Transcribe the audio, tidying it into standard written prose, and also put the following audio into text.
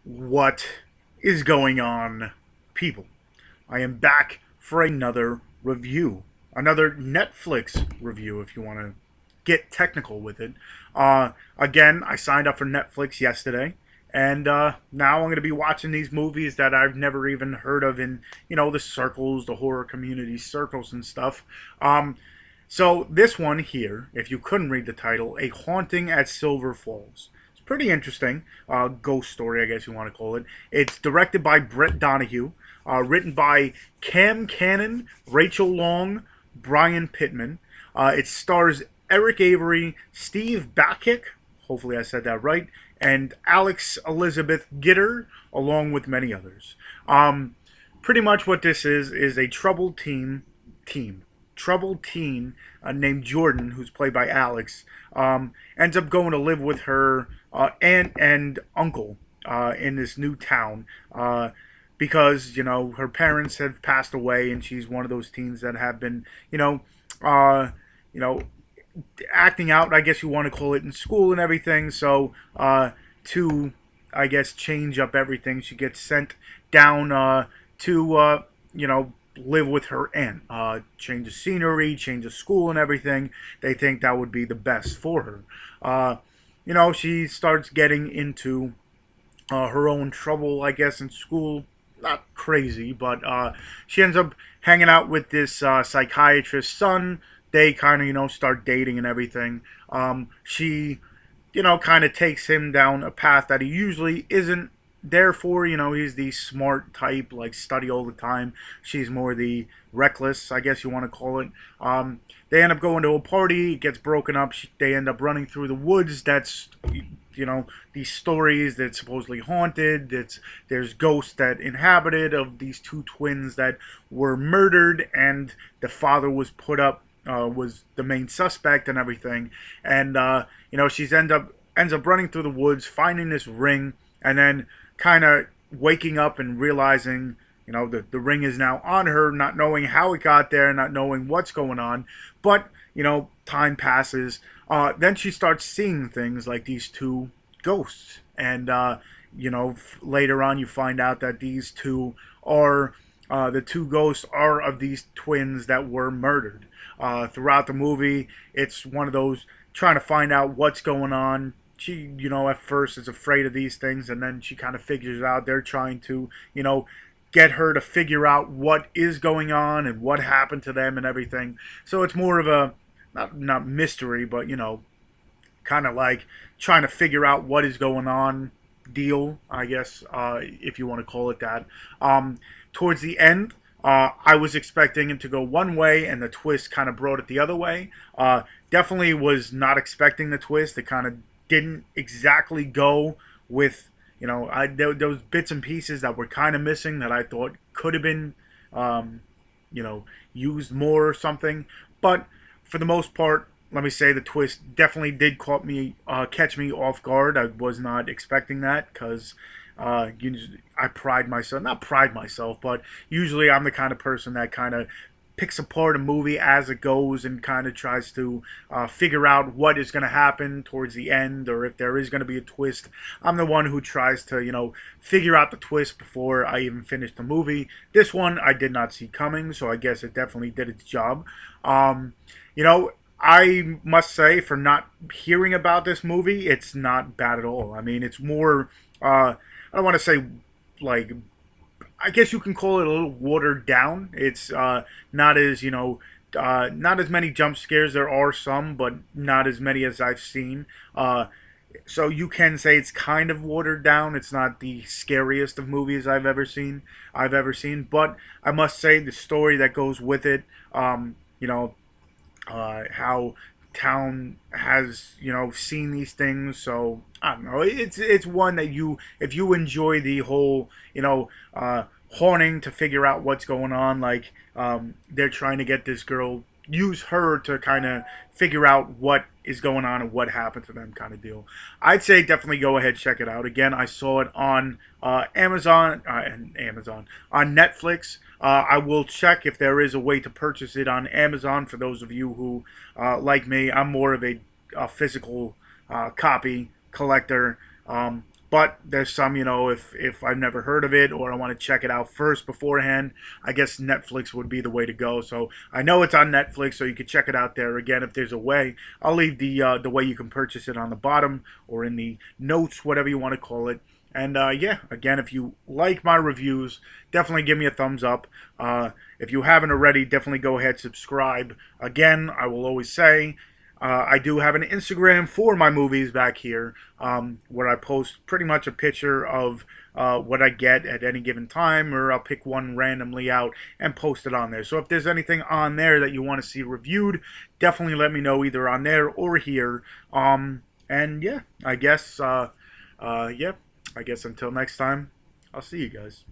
What is going on, people? I am back for another review, another Netflix review, if you want to get technical with it. Again, I signed up for Netflix yesterday, and now I'm going to be watching these movies that I've never even heard of in, the circles, the horror community circles and stuff. So this one here, if you couldn't read the title, A Haunting at Silver Falls. It's pretty interesting. Ghost story, I guess you want to call it. It's directed by Brett Donowho, written by Cam Cannon, Rachel Long, Brian Pittman. It stars Erick Avari, Steve Bacic, hopefully I said that right, and Alex Elizabeth Gitter, along with many others. Pretty much what this is a troubled team troubled teen named Jordan, who's played by Alex, ends up going to live with her aunt and uncle in this new town because her parents have passed away, and she's one of those teens that have been uh, you know acting out, I guess you want to call it, in school and everything. So to I guess change up everything, she gets sent down to live with her aunt, change the scenery, change the school and everything. They think that would be the best for her. She starts getting into her own trouble, I guess, in school. Not crazy, but she ends up hanging out with this psychiatrist's son. They kind of, start dating and everything. She, kind of takes him down a path that he usually isn't. Therefore, he's the smart type, like study all the time. She's more the reckless, I guess you want to call it. They end up going to a party. It gets broken up. They end up running through the woods. That's these stories that's supposedly haunted. There's ghosts that inhabited of these two twins that were murdered, and the father was put up. Was the main suspect and everything, and she's ends up running through the woods, finding this ring, and then kind of waking up and realizing, the ring is now on her, not knowing how it got there, not knowing what's going on. But, time passes. Then she starts seeing things like these two ghosts. And, later on you find out that these two are, the two ghosts are of these twins that were murdered. Throughout the movie, it's one of those trying to find out what's going on. She, at first is afraid of these things, and then she kind of figures out they're trying to, get her to figure out what is going on and what happened to them and everything. So it's more of a, not mystery, but, kind of like trying to figure out what is going on deal, I guess, if you want to call it that. Towards the end, I was expecting it to go one way, and the twist kind of brought it the other way. Definitely was not expecting the twist. It kind of didn't exactly go with, there was bits and pieces that were kind of missing that I thought could have been, you know, used more or something. But for the most part, let me say the twist definitely did catch me off guard. I was not expecting that because I pride myself, not pride myself, but usually I'm the kind of person that kind of picks apart a movie as it goes and kind of tries to figure out what is going to happen towards the end, or if there is going to be a twist. I'm the one who tries to, figure out the twist before I even finish the movie. This one I did not see coming, so I guess it definitely did its job. You know, I must say, for not hearing about this movie, it's not bad at all. I mean, it's more, I don't want to say like, I guess you can call it a little watered down. It's not as not as many jump scares. There are some, but not as many as I've seen. So you can say it's kind of watered down. It's not the scariest of movies I've ever seen, but I must say the story that goes with it. How town has seen these things. So I don't know. It's one that if you enjoy the whole haunting to figure out what's going on, like they're trying to get this girl, use her to kind of figure out what is going on and what happened to them, kind of deal. I'd say definitely go ahead, check it out. Again, I saw it on Amazon on Netflix. I will check if there is a way to purchase it on Amazon. For those of you who, like me, I'm more of a physical copy collector. But there's some, if I've never heard of it or I want to check it out first beforehand, I guess Netflix would be the way to go. So I know it's on Netflix, so you can check it out there. Again, if there's a way, I'll leave the way you can purchase it on the bottom or in the notes, whatever you want to call it. And yeah, again, if you like my reviews, definitely give me a thumbs up. If you haven't already, definitely go ahead, subscribe. Again, I will always say, I do have an Instagram for my movies back here, where I post pretty much a picture of what I get at any given time, or I'll pick one randomly out and post it on there. So if there's anything on there that you want to see reviewed, definitely let me know either on there or here. And yeah, I guess, yeah. I guess until next time, I'll see you guys.